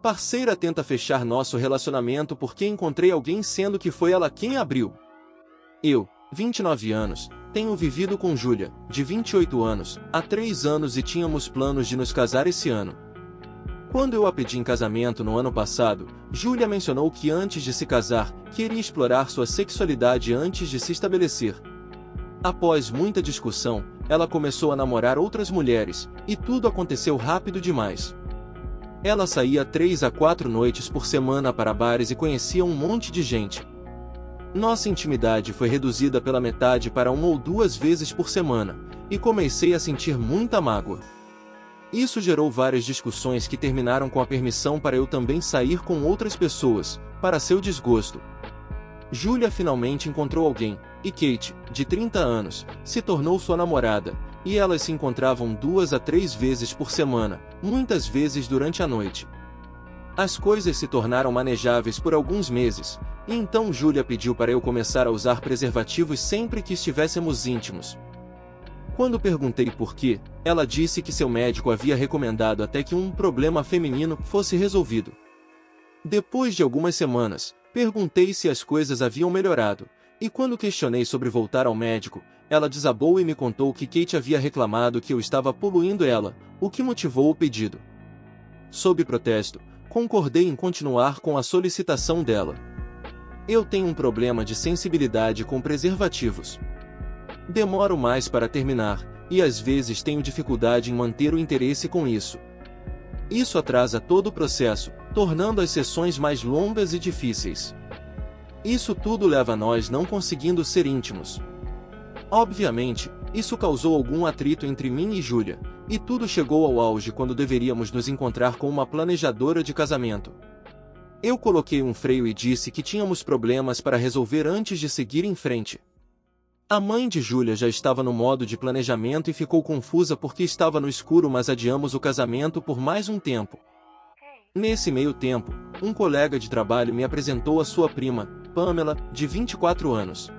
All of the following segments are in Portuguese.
Parceira tenta fechar nosso relacionamento porque encontrei alguém sendo que foi ela quem abriu. Eu, 29 anos, tenho vivido com Júlia, de 28 anos, há 3 anos e tínhamos planos de nos casar esse ano. Quando eu a pedi em casamento no ano passado, Júlia mencionou que antes de se casar, queria explorar sua sexualidade antes de se estabelecer. Após muita discussão, ela começou a namorar outras mulheres, e tudo aconteceu rápido demais. Ela saía 3 a 4 noites por semana para bares e conhecia um monte de gente. Nossa intimidade foi reduzida pela metade para 1 ou 2 vezes por semana, e comecei a sentir muita mágoa. Isso gerou várias discussões que terminaram com a permissão para eu também sair com outras pessoas, para seu desgosto. Júlia finalmente encontrou alguém, e Kate, de 30 anos, se tornou sua namorada, e elas se encontravam 2 a 3 vezes por semana, muitas vezes durante a noite. As coisas se tornaram manejáveis por alguns meses, e então Júlia pediu para eu começar a usar preservativos sempre que estivéssemos íntimos. Quando perguntei por quê, ela disse que seu médico havia recomendado até que um problema feminino fosse resolvido. Depois de algumas semanas, perguntei se as coisas haviam melhorado, e quando questionei sobre voltar ao médico, ela desabou e me contou que Kate havia reclamado que eu estava poluindo ela, o que motivou o pedido. Sob protesto, concordei em continuar com a solicitação dela. Eu tenho um problema de sensibilidade com preservativos. Demoro mais para terminar, e às vezes tenho dificuldade em manter o interesse com isso. Isso atrasa todo o processo, tornando as sessões mais longas e difíceis. Isso tudo leva a nós não conseguindo ser íntimos. Obviamente, isso causou algum atrito entre mim e Júlia, e tudo chegou ao auge quando deveríamos nos encontrar com uma planejadora de casamento. Eu coloquei um freio e disse que tínhamos problemas para resolver antes de seguir em frente. A mãe de Júlia já estava no modo de planejamento e ficou confusa porque estava no escuro, mas adiamos o casamento por mais um tempo. Nesse meio tempo, um colega de trabalho me apresentou a sua prima, Pamela, de 24 anos.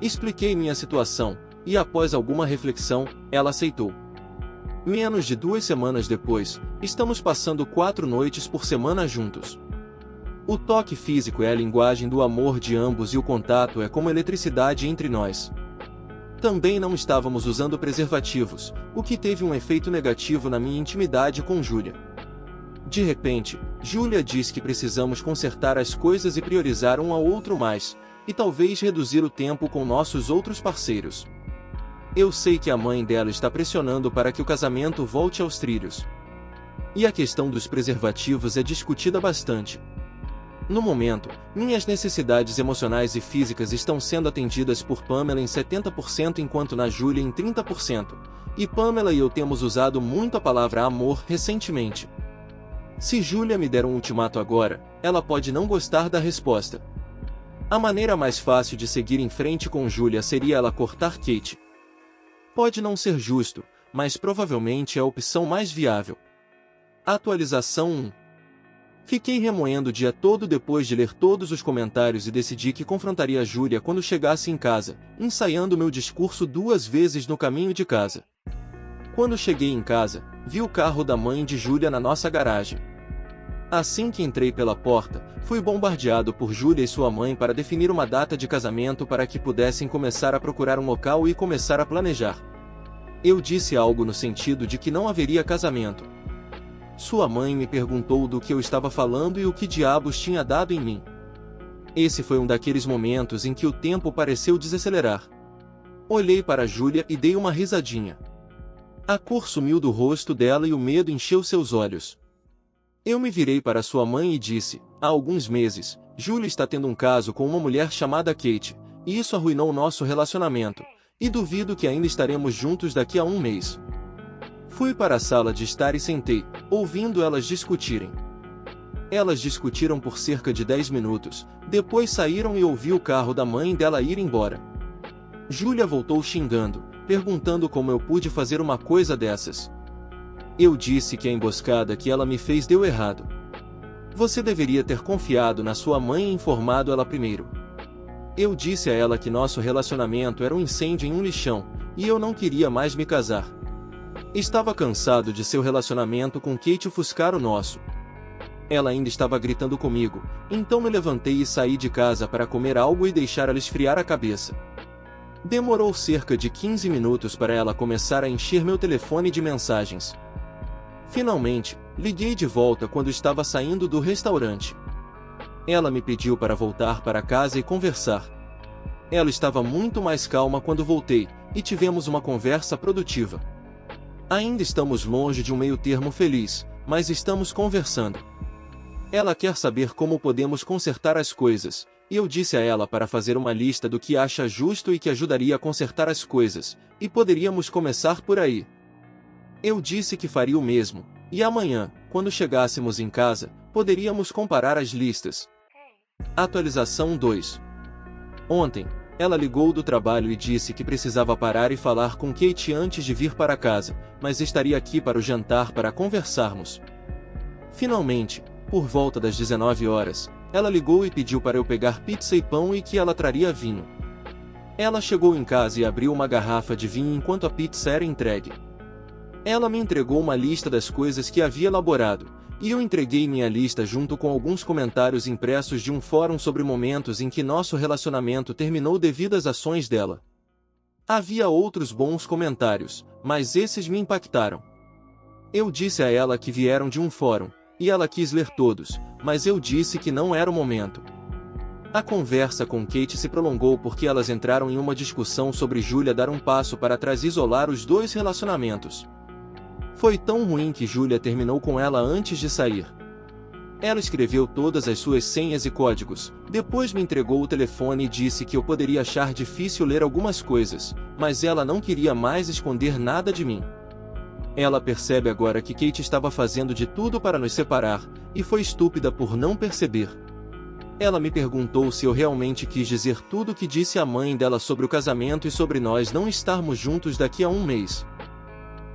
Expliquei minha situação, e após alguma reflexão, ela aceitou. Menos de 2 semanas depois, estamos passando 4 noites por semana juntos. O toque físico é a linguagem do amor de ambos e o contato é como eletricidade entre nós. Também não estávamos usando preservativos, o que teve um efeito negativo na minha intimidade com Júlia. De repente, Júlia diz que precisamos consertar as coisas e priorizar um ao outro mais, e talvez reduzir o tempo com nossos outros parceiros. Eu sei que a mãe dela está pressionando para que o casamento volte aos trilhos. E a questão dos preservativos é discutida bastante. No momento, minhas necessidades emocionais e físicas estão sendo atendidas por Pamela em 70% enquanto na Júlia em 30%, e Pamela e eu temos usado muito a palavra amor recentemente. Se Júlia me der um ultimato agora, ela pode não gostar da resposta. A maneira mais fácil de seguir em frente com Júlia seria ela cortar Kate. Pode não ser justo, mas provavelmente é a opção mais viável. Atualização 1. Fiquei remoendo o dia todo depois de ler todos os comentários e decidi que confrontaria Júlia quando chegasse em casa, ensaiando meu discurso 2 vezes no caminho de casa. Quando cheguei em casa, vi o carro da mãe de Júlia na nossa garagem. Assim que entrei pela porta, fui bombardeado por Júlia e sua mãe para definir uma data de casamento para que pudessem começar a procurar um local e começar a planejar. Eu disse algo no sentido de que não haveria casamento. Sua mãe me perguntou do que eu estava falando e o que diabos tinha dado em mim. Esse foi um daqueles momentos em que o tempo pareceu desacelerar. Olhei para Júlia e dei uma risadinha. A cor sumiu do rosto dela e o medo encheu seus olhos. Eu me virei para sua mãe e disse: há alguns meses, Júlia está tendo um caso com uma mulher chamada Kate, e isso arruinou nosso relacionamento, e duvido que ainda estaremos juntos daqui a um mês. Fui para a sala de estar e sentei, ouvindo elas discutirem. Elas discutiram por cerca de 10 minutos, depois saíram e ouvi o carro da mãe dela ir embora. Júlia voltou xingando, perguntando como eu pude fazer uma coisa dessas. Eu disse que a emboscada que ela me fez deu errado. Você deveria ter confiado na sua mãe e informado ela primeiro. Eu disse a ela que nosso relacionamento era um incêndio em um lixão, e eu não queria mais me casar. Estava cansado de seu relacionamento com Kate ofuscar o nosso. Ela ainda estava gritando comigo, então me levantei e saí de casa para comer algo e deixar ela esfriar a cabeça. Demorou cerca de 15 minutos para ela começar a encher meu telefone de mensagens. Finalmente, liguei de volta quando estava saindo do restaurante. Ela me pediu para voltar para casa e conversar. Ela estava muito mais calma quando voltei, e tivemos uma conversa produtiva. Ainda estamos longe de um meio-termo feliz, mas estamos conversando. Ela quer saber como podemos consertar as coisas, e eu disse a ela para fazer uma lista do que acha justo e que ajudaria a consertar as coisas, e poderíamos começar por aí. Eu disse que faria o mesmo, e amanhã, quando chegássemos em casa, poderíamos comparar as listas. Atualização 2. Ontem, ela ligou do trabalho e disse que precisava parar e falar com Kate antes de vir para casa, mas estaria aqui para o jantar para conversarmos. Finalmente, por volta das 19 horas, ela ligou e pediu para eu pegar pizza e pão e que ela traria vinho. Ela chegou em casa e abriu uma garrafa de vinho enquanto a pizza era entregue. Ela me entregou uma lista das coisas que havia elaborado, e eu entreguei minha lista junto com alguns comentários impressos de um fórum sobre momentos em que nosso relacionamento terminou devido às ações dela. Havia outros bons comentários, mas esses me impactaram. Eu disse a ela que vieram de um fórum, e ela quis ler todos, mas eu disse que não era o momento. A conversa com Kate se prolongou porque elas entraram em uma discussão sobre Julia dar um passo para trás e isolar os dois relacionamentos. Foi tão ruim que Julia terminou com ela antes de sair. Ela escreveu todas as suas senhas e códigos, depois me entregou o telefone e disse que eu poderia achar difícil ler algumas coisas, mas ela não queria mais esconder nada de mim. Ela percebe agora que Kate estava fazendo de tudo para nos separar, e foi estúpida por não perceber. Ela me perguntou se eu realmente quis dizer tudo o que disse à mãe dela sobre o casamento e sobre nós não estarmos juntos daqui a um mês.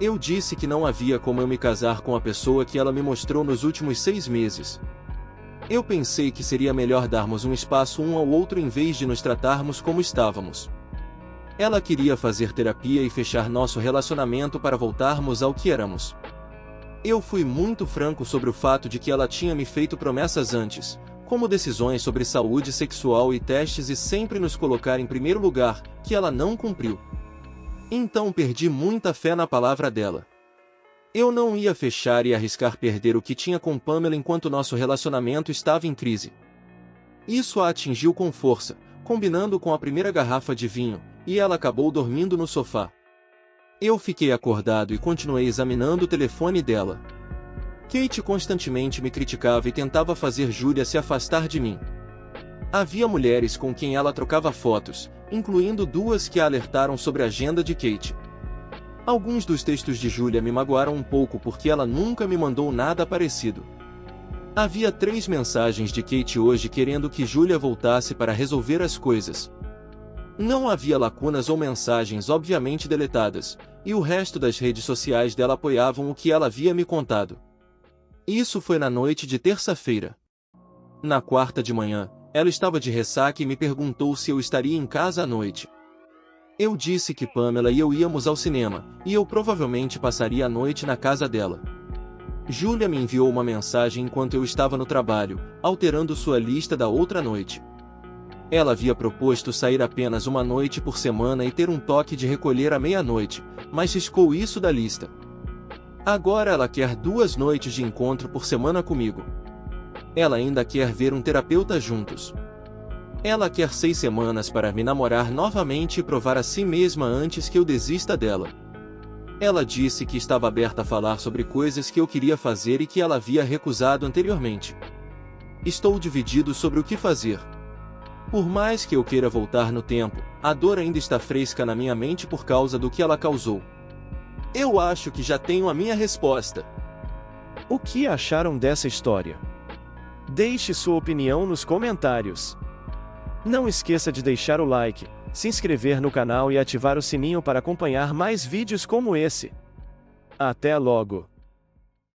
Eu disse que não havia como eu me casar com a pessoa que ela me mostrou nos últimos 6 meses. Eu pensei que seria melhor darmos um espaço um ao outro em vez de nos tratarmos como estávamos. Ela queria fazer terapia e fechar nosso relacionamento para voltarmos ao que éramos. Eu fui muito franco sobre o fato de que ela tinha me feito promessas antes, como decisões sobre saúde sexual e testes e sempre nos colocar em primeiro lugar, que ela não cumpriu. Então perdi muita fé na palavra dela. Eu não ia fechar e arriscar perder o que tinha com Pamela enquanto nosso relacionamento estava em crise. Isso a atingiu com força, combinando com a primeira garrafa de vinho, e ela acabou dormindo no sofá. Eu fiquei acordado e continuei examinando o telefone dela. Kate constantemente me criticava e tentava fazer Julia se afastar de mim. Havia mulheres com quem ela trocava fotos, incluindo 2 que a alertaram sobre a agenda de Kate. Alguns dos textos de Julia me magoaram um pouco porque ela nunca me mandou nada parecido. Havia 3 mensagens de Kate hoje querendo que Julia voltasse para resolver as coisas. Não havia lacunas ou mensagens obviamente deletadas, e o resto das redes sociais dela apoiavam o que ela havia me contado. Isso foi na noite de terça-feira. Na quarta de manhã, ela estava de ressaca e me perguntou se eu estaria em casa à noite. Eu disse que Pamela e eu íamos ao cinema, e eu provavelmente passaria a noite na casa dela. Julia me enviou uma mensagem enquanto eu estava no trabalho, alterando sua lista da outra noite. Ela havia proposto sair apenas uma noite por semana e ter um toque de recolher à meia-noite, mas riscou isso da lista. Agora ela quer 2 noites de encontro por semana comigo. Ela ainda quer ver um terapeuta juntos. Ela quer 6 semanas para me namorar novamente e provar a si mesma antes que eu desista dela. Ela disse que estava aberta a falar sobre coisas que eu queria fazer e que ela havia recusado anteriormente. Estou dividido sobre o que fazer. Por mais que eu queira voltar no tempo, a dor ainda está fresca na minha mente por causa do que ela causou. Eu acho que já tenho a minha resposta. O que acharam dessa história? Deixe sua opinião nos comentários. Não esqueça de deixar o like, se inscrever no canal e ativar o sininho para acompanhar mais vídeos como esse. Até logo!